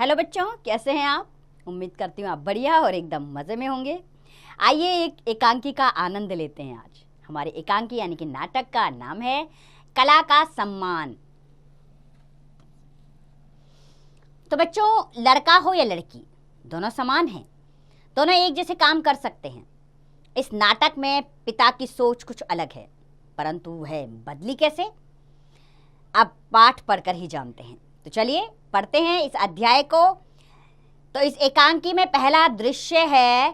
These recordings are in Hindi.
हेलो बच्चों, कैसे हैं आप? उम्मीद करती हूँ आप बढ़िया और एकदम मज़े में होंगे। आइए एक एकांकी का आनंद लेते हैं। आज हमारे एकांकी यानी कि नाटक का नाम है कला का सम्मान। तो बच्चों, लड़का हो या लड़की, दोनों समान हैं, दोनों एक जैसे काम कर सकते हैं। इस नाटक में पिता की सोच कुछ अलग है, परंतु वह बदली कैसे, अब पाठ पढ़कर ही जानते हैं। तो चलिए पढ़ते हैं इस अध्याय को। तो इस एकांकी में पहला दृश्य है,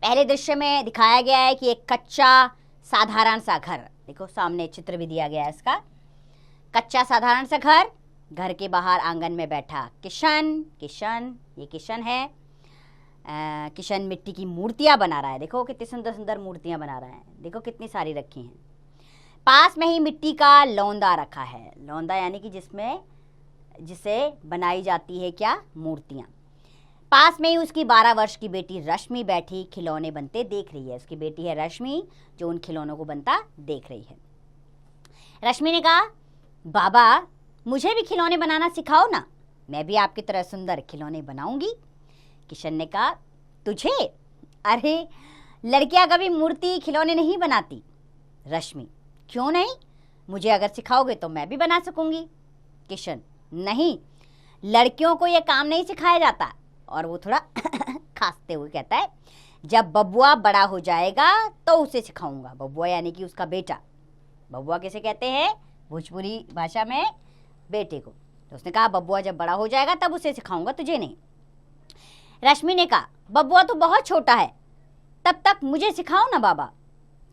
पहले दृश्य में दिखाया गया है कि एक कच्चा साधारण सा घर, देखो सामने चित्र भी दिया गया है इसका। कच्चा साधारण सा घर, घर के बाहर आंगन में बैठा किशन, ये किशन है। किशन मिट्टी की मूर्तियां बना रहा है। देखो कितनी सुंदर सुंदर मूर्तियां बना रहा है, देखो कितनी सारी रखी हैं। पास में ही मिट्टी का लौंदा रखा है। लौंदा यानी कि जिसे बनाई जाती है क्या, मूर्तियां। पास में ही उसकी 12 वर्ष की बेटी रश्मि बैठी खिलौने बनते देख रही है। उसकी बेटी है रश्मि जो उन खिलौनों को बनता देख रही है। रश्मि ने कहा, बाबा मुझे भी खिलौने बनाना सिखाओ ना, मैं भी आपकी तरह सुंदर खिलौने बनाऊंगी। किशन ने कहा, तुझे? अरे लड़कियां कभी मूर्ति खिलौने नहीं बनाती। रश्मि, क्यों नहीं? मुझे अगर सिखाओगे तो मैं भी बना सकूंगी। किशन, नहीं, लड़कियों को यह काम नहीं सिखाया जाता। और वो थोड़ा खांसते हुए कहता है, जब बबुआ बड़ा हो जाएगा तो उसे सिखाऊंगा। बबुआ यानी कि उसका बेटा। बबुआ किसे कहते हैं भोजपुरी भाषा में? बेटे को। तो उसने कहा, बबुआ जब बड़ा हो जाएगा तब उसे सिखाऊंगा, तुझे नहीं। रश्मि ने कहा, बबुआ तो बहुत छोटा है, तब तक मुझे सिखाओ ना बाबा।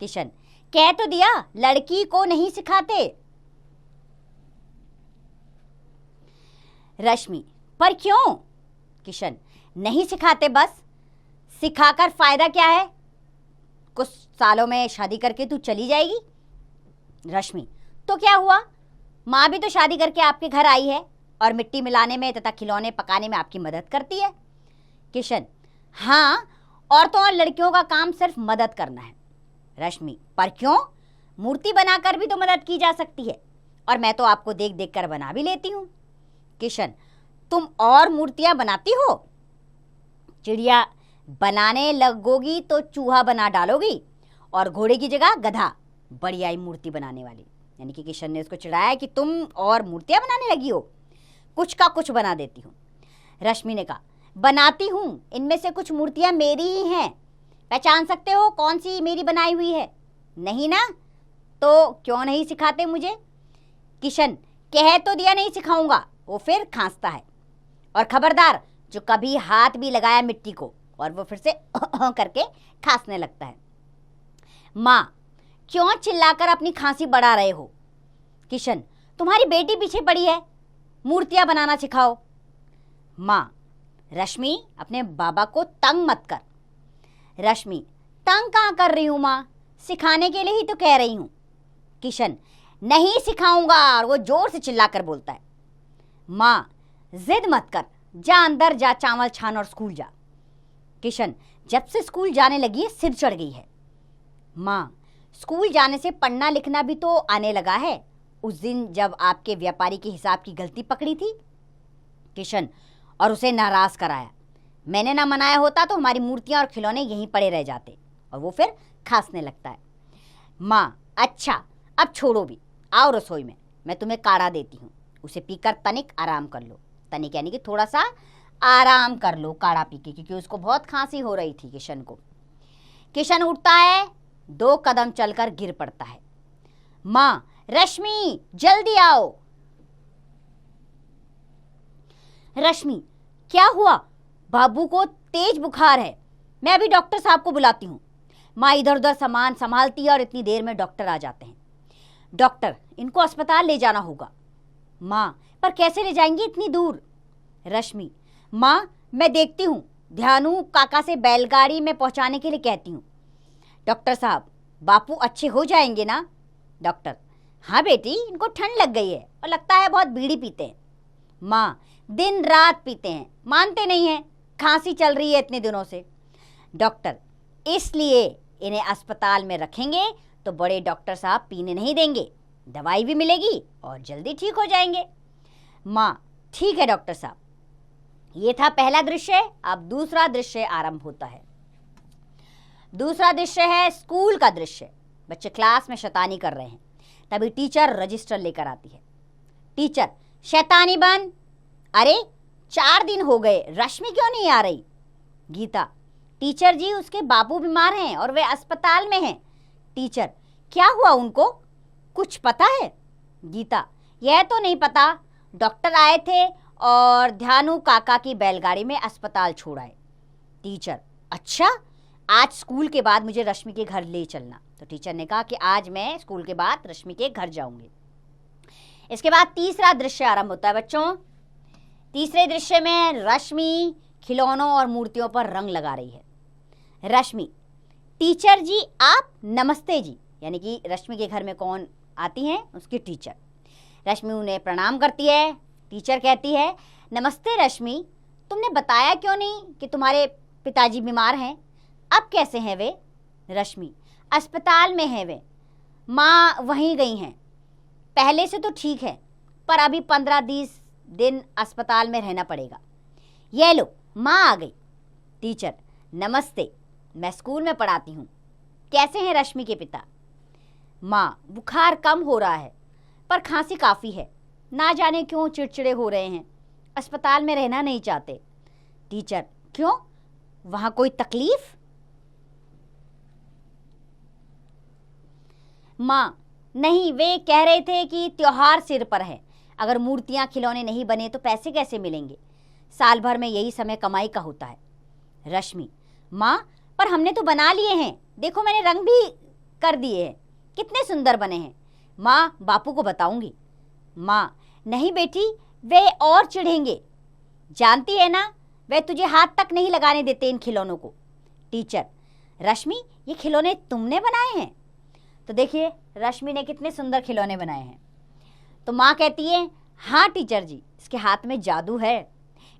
किशन, कह तो दिया लड़की को नहीं सिखाते। रश्मि, पर क्यों? किशन, नहीं सिखाते, बस सिखाकर फायदा क्या है? कुछ सालों में शादी करके तू चली जाएगी। रश्मि, तो क्या हुआ, माँ भी तो शादी करके आपके घर आई है और मिट्टी मिलाने में तथा खिलौने पकाने में आपकी मदद करती है। किशन, हाँ, और तो और लड़कियों का काम सिर्फ मदद करना है। रश्मि, पर क्यों? मूर्ति बनाकर भी तो मदद की जा सकती है, और मैं तो आपको देख देख कर बना भी लेती हूँ। किशन, तुम और मूर्तियां बनाती हो? चिड़िया बनाने लगोगी तो चूहा बना डालोगी, और घोड़े की जगह गधा, बड़ी आई मूर्ति बनाने वाली। यानी कि किशन ने उसको चिढ़ाया कि तुम और मूर्तियां बनाने लगी हो, कुछ का कुछ बना देती हूँ। रश्मि ने कहा, बनाती हूँ, इनमें से कुछ मूर्तियां मेरी ही हैं, पहचान सकते हो कौन सी मेरी बनाई हुई है? नहीं ना, तो क्यों नहीं सिखाते मुझे? किशन, कह तो दिया नहीं सिखाऊंगा, वो फिर खांसता है। और खबरदार, जो कभी हाथ भी लगाया मिट्टी को, और वो फिर से करके खांसने लगता है। माँ, क्यों चिल्लाकर अपनी खांसी बढ़ा रहे हो? किशन, तुम्हारी बेटी पीछे पड़ी है, मूर्तियां बनाना सिखाओ। माँ, रश्मि अपने बाबा को तंग मत कर। रश्मि, तंग कहाँ कर रही हूँ माँ, सिखाने के लिए ही तो कह रही हूँ। किशन, नहीं सिखाऊंगा, और वो जोर से चिल्लाकर बोलता है। माँ, जिद मत कर, जा अंदर जा, चावल छान और स्कूल जा। किशन, जब से स्कूल जाने लगी है सिर चढ़ गई है। माँ, स्कूल जाने से पढ़ना लिखना भी तो आने लगा है, उस दिन जब आपके व्यापारी के हिसाब की गलती पकड़ी थी। किशन, और उसे नाराज कराया, मैंने ना मनाया होता तो हमारी मूर्तियां और खिलौने यहीं पड़े रह जाते। और वो फिर खांसने लगता है। माँ, अच्छा अब छोड़ो भी, आओ रसोई में, मैं तुम्हें काढ़ा देती हूँ, उसे पीकर तनिक आराम कर लो। तनिक यानी कि थोड़ा सा आराम कर लो काढ़ा पी के, क्योंकि उसको बहुत खांसी हो रही थी किशन को। किशन उठता है, 2 कदम चलकर गिर पड़ता है। माँ, रश्मि जल्दी आओ। रश्मि, क्या हुआ? बाबू को तेज बुखार है, मैं अभी डॉक्टर साहब को बुलाती हूँ। माँ इधर उधर सामान संभालती है और इतनी देर में डॉक्टर आ जाते हैं। डॉक्टर, इनको अस्पताल ले जाना होगा। माँ, पर कैसे ले जाएंगी इतनी दूर? रश्मि, माँ मैं देखती हूँ, ध्यानु काका से बैलगाड़ी में पहुँचाने के लिए कहती हूँ। डॉक्टर साहब, बापू अच्छे हो जाएंगे ना? डॉक्टर, हाँ बेटी, इनको ठंड लग गई है और लगता है बहुत बीड़ी पीते हैं। माँ, दिन रात पीते हैं, मानते नहीं हैं, खांसी चल रही है इतने दिनों से। डॉक्टर, इसलिए इन्हें अस्पताल में रखेंगे तो बड़े डॉक्टर साहब पीने नहीं देंगे, दवाई भी मिलेगी और जल्दी ठीक हो जाएंगे। माँ, ठीक है डॉक्टर साहब। ये था पहला दृश्य। अब दूसरा दृश्य आरंभ होता है। दूसरा दृश्य है स्कूल का दृश्य। बच्चे क्लास में शैतानी कर रहे हैं। तभी टीचर रजिस्टर लेकर आती है। टीचर, शैतानी बंद। अरे 4 दिन हो गए, रश्मि क्यों नहीं आ रही? गीता, टीचर जी उसके बापू बीमार हैं और वे अस्पताल में हैं। टीचर, क्या हुआ उनको, कुछ पता है? गीता, यह तो नहीं पता, डॉक्टर आए थे और ध्यानु काका की बैलगाड़ी में अस्पताल छोड़ आए। टीचर, अच्छा, आज स्कूल के बाद मुझे रश्मि के घर ले चलना। तो टीचर ने कहा कि आज मैं स्कूल के बाद रश्मि के घर जाऊंगी। इसके बाद तीसरा दृश्य आरंभ होता है बच्चों। तीसरे दृश्य में रश्मि खिलौनों और मूर्तियों पर रंग लगा रही है। रश्मि, टीचर जी आप, नमस्ते जी। यानी कि रश्मि के घर में कौन आती हैं? उसकी टीचर। रश्मि उन्हें प्रणाम करती है। टीचर कहती है, नमस्ते रश्मि, तुमने बताया क्यों नहीं कि तुम्हारे पिताजी बीमार हैं? अब कैसे हैं वे? रश्मि, अस्पताल में हैं वे, माँ वहीं गई हैं। पहले से तो ठीक है, पर अभी 15-20 दिन अस्पताल में रहना पड़ेगा। ये लो, माँ आ गई। टीचर, नमस्ते, मैं स्कूल में पढ़ाती हूँ। कैसे हैं रश्मि के पिता? माँ, बुखार कम हो रहा है पर खांसी काफ़ी है, ना जाने क्यों चिड़चिड़े हो रहे हैं, अस्पताल में रहना नहीं चाहते। टीचर, क्यों, वहाँ कोई तकलीफ? माँ, नहीं, वे कह रहे थे कि त्योहार सिर पर है, अगर मूर्तियाँ खिलौने नहीं बने तो पैसे कैसे मिलेंगे? साल भर में यही समय कमाई का होता है। रश्मि, माँ, पर हमने तो बना लिए हैं, देखो मैंने रंग भी कर दिए हैं, कितने सुंदर बने हैं। माँ, बापू को बताऊंगी। माँ, नहीं बेटी, वे और चिढ़ेंगे, जानती है ना, वे तुझे हाथ तक नहीं लगाने देते इन खिलौनों को। टीचर, रश्मि, ये खिलौने तुमने बनाए हैं? तो देखिए रश्मि ने कितने सुंदर खिलौने बनाए हैं। तो माँ कहती है, हाँ टीचर जी, इसके हाथ में जादू है,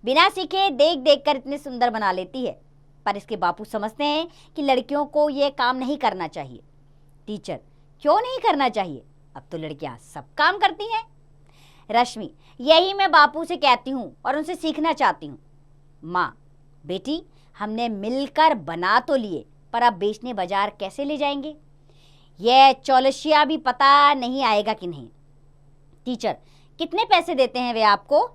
बिना सीखे देख देख कर इतने सुंदर बना लेती है। पर इसके बापू समझते हैं कि लड़कियों को ये काम नहीं करना चाहिए। टीचर, क्यों नहीं करना चाहिए? अब तो लड़कियां सब काम करती हैं। रश्मि, यही मैं बापू से कहती हूँ और उनसे सीखना चाहती हूँ। माँ, बेटी, हमने मिलकर बना तो लिए, पर अब बेचने बाजार कैसे ले जाएंगे? यह चौलसिया भी पता नहीं आएगा कि नहीं। टीचर, कितने पैसे देते हैं वे आपको?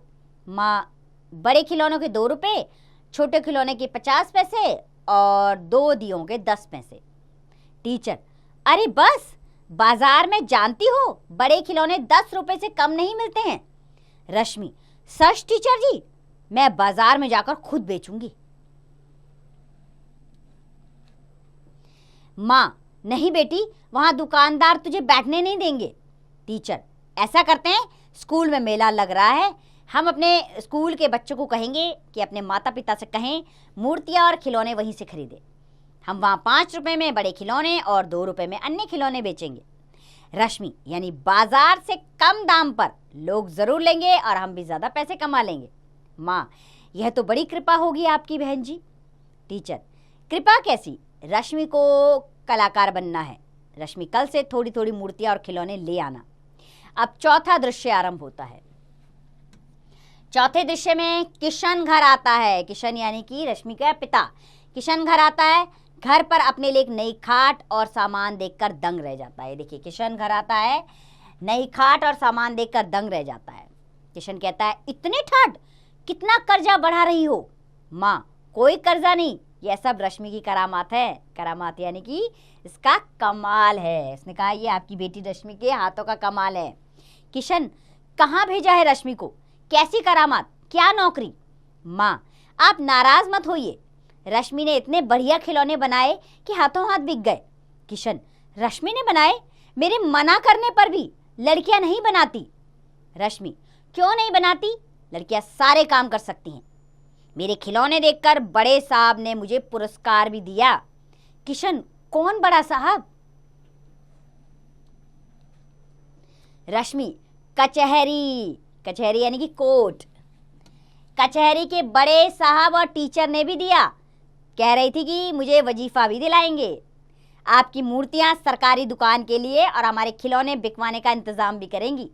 माँ, बड़े खिलौनों के 2 रुपये, छोटे खिलौने के 50 पैसे और 2 दियों के 10 पैसे। टीचर, अरे बस, बाजार में जानती हो बड़े खिलौने 10 रुपए से कम नहीं मिलते हैं। रश्मि, सच टीचर जी, मैं बाजार में जाकर खुद बेचूंगी। माँ, नहीं बेटी, वहां दुकानदार तुझे बैठने नहीं देंगे। टीचर, ऐसा करते हैं, स्कूल में मेला लग रहा है, हम अपने स्कूल के बच्चों को कहेंगे कि अपने माता पिता से कहें मूर्तियाँ और खिलौने वहीं से खरीदें। हम वहाँ 5 रुपए में बड़े खिलौने और 2 रुपए में अन्य खिलौने बेचेंगे। रश्मि, यानी बाजार से कम दाम पर लोग ज़रूर लेंगे और हम भी ज़्यादा पैसे कमा लेंगे। माँ, यह तो बड़ी कृपा होगी आपकी बहन जी। टीचर, कृपा कैसी? रश्मि को कलाकार बनना है। रश्मि, कल से थोड़ी थोड़ी मूर्तियाँ और खिलौने ले आना। अब चौथा दृश्य आरंभ होता है। चौथे दृश्य में किशन घर आता है। किशन यानी कि रश्मि का पिता। किशन घर आता है, घर पर अपने लिए एक नई खाट और सामान देखकर दंग रह जाता है। देखिए, किशन घर आता है, नई खाट और सामान देखकर दंग रह जाता है। किशन कहता है, इतने ठाट, कितना कर्जा बढ़ा रही हो? माँ, कोई कर्जा नहीं, यह सब रश्मि की करामात है। करामात यानी कि इसका कमाल है। इसने कहा, ये आपकी बेटी रश्मि के हाथों का कमाल है। किशन, कहाँ भेजा है रश्मि को? कैसी करामात, क्या नौकरी? माँ, आप नाराज मत होइए, रश्मि ने इतने बढ़िया खिलौने बनाए कि हाथों हाथ बिक गए। किशन, रश्मि ने बनाए? मेरे मना करने पर भी लड़कियां नहीं बनाती। रश्मि, क्यों नहीं बनाती? लड़कियां सारे काम कर सकती हैं। मेरे खिलौने देखकर बड़े साहब ने मुझे पुरस्कार भी दिया। किशन, कौन बड़ा साहब? रश्मि, कचहरी। कचहरी यानी कि कोर्ट। कचहरी के बड़े साहब और टीचर ने भी दिया। कह रही थी कि मुझे वजीफा भी दिलाएंगे। आपकी मूर्तियां सरकारी दुकान के लिए और हमारे खिलौने बिकवाने का इंतजाम भी करेंगी।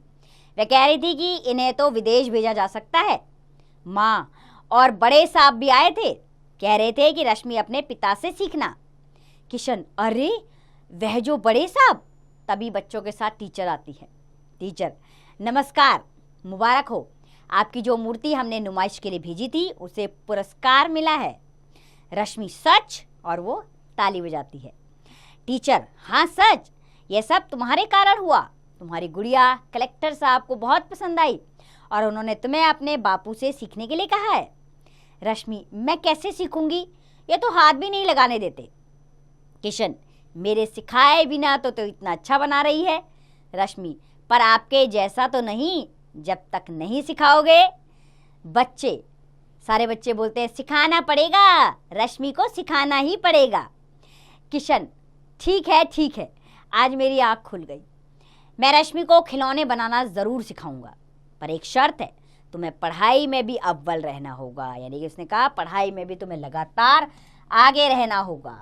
वह कह रही थी कि इन्हें तो विदेश भेजा जा सकता है। माँ और बड़े साहब भी आए थे, कह रहे थे कि रश्मि अपने पिता से सीखना। किशन, अरे वह जो बड़े साहब। तभी बच्चों के साथ टीचर आती है। टीचर, नमस्कार, मुबारक हो, आपकी जो मूर्ति हमने नुमाइश के लिए भेजी थी उसे पुरस्कार मिला है। रश्मि, सच? और वो ताली बजाती है। टीचर, हाँ सच, यह सब तुम्हारे कारण हुआ। तुम्हारी गुड़िया कलेक्टर साहब को बहुत पसंद आई और उन्होंने तुम्हें अपने बापू से सीखने के लिए कहा है। रश्मि, मैं कैसे सीखूंगी, ये तो हाथ भी नहीं लगाने देते। किशन, मेरे सिखाए बिना तो इतना अच्छा बना रही है। रश्मि, पर आपके जैसा तो नहीं, जब तक नहीं सिखाओगे। सारे बच्चे बोलते हैं सिखाना पड़ेगा, रश्मि को सिखाना ही पड़ेगा। किशन, ठीक है, आज मेरी आँख खुल गई। मैं रश्मि को खिलौने बनाना ज़रूर सिखाऊंगा, पर एक शर्त है, तुम्हें पढ़ाई में भी अव्वल रहना होगा। यानी कि उसने कहा पढ़ाई में भी तुम्हें लगातार आगे रहना होगा।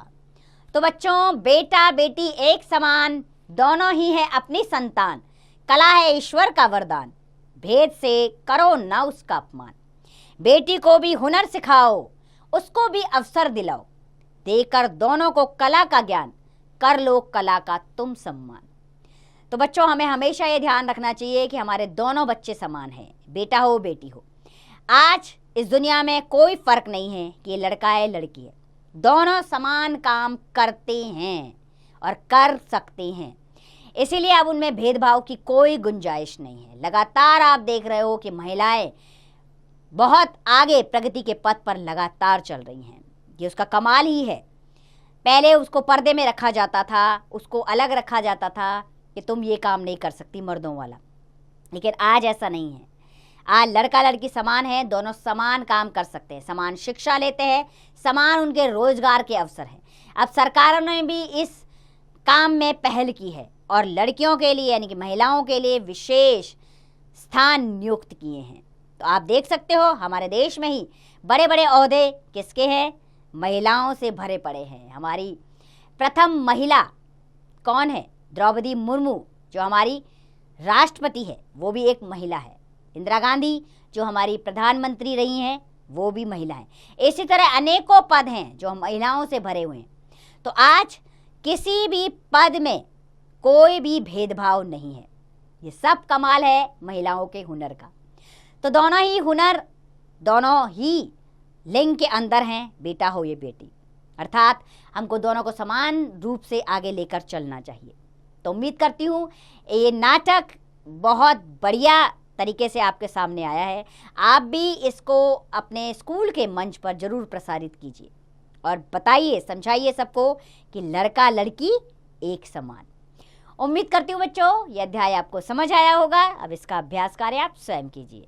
तो बच्चों, बेटा बेटी एक समान, दोनों ही हैं अपनी संतान। कला है ईश्वर का वरदान, भेद से करो ना उसका अपमान। बेटी को भी हुनर सिखाओ, उसको भी अवसर दिलाओ, देकर दोनों को कला का ज्ञान, कर लो कला का तुम सम्मान। तो बच्चों, हमें हमेशा ये ध्यान रखना चाहिए कि हमारे दोनों बच्चे समान हैं, बेटा हो बेटी हो। आज इस दुनिया में कोई फर्क नहीं है कि ये लड़का है लड़की है, दोनों समान काम करते हैं और कर सकते हैं। इसीलिए अब उनमें भेदभाव की कोई गुंजाइश नहीं है। लगातार आप देख रहे हो कि महिलाएं बहुत आगे प्रगति के पथ पर लगातार चल रही हैं। ये उसका कमाल ही है। पहले उसको पर्दे में रखा जाता था, उसको अलग रखा जाता था कि तुम ये काम नहीं कर सकती, मर्दों वाला। लेकिन आज ऐसा नहीं है। आज लड़का लड़की समान है, दोनों समान काम कर सकते हैं, समान शिक्षा लेते हैं, समान उनके रोजगार के अवसर हैं। अब सरकारों ने भी इस काम में पहल की है और लड़कियों के लिए यानी कि महिलाओं के लिए विशेष स्थान नियुक्त किए हैं। तो आप देख सकते हो हमारे देश में ही बड़े बड़े ओहदे किसके हैं, महिलाओं से भरे पड़े हैं। हमारी प्रथम महिला कौन है, द्रौपदी मुर्मू, जो हमारी राष्ट्रपति है वो भी एक महिला है। इंदिरा गांधी जो हमारी प्रधानमंत्री रही हैं वो भी महिला हैं। इसी तरह अनेकों पद हैं जो महिलाओं से भरे हुए हैं। तो आज किसी भी पद में कोई भी भेदभाव नहीं है। ये सब कमाल है महिलाओं के हुनर का। तो दोनों ही हुनर दोनों ही लिंग के अंदर हैं, बेटा हो ये बेटी, अर्थात हमको दोनों को समान रूप से आगे लेकर चलना चाहिए। तो उम्मीद करती हूँ ये नाटक बहुत बढ़िया तरीके से आपके सामने आया है। आप भी इसको अपने स्कूल के मंच पर जरूर प्रसारित कीजिए और बताइए, समझाइए सबको कि लड़का लड़की एक समान। उम्मीद करती हूँ बच्चों यह अध्याय आपको समझ आया होगा। अब इसका अभ्यास कार्य आप स्वयं कीजिए।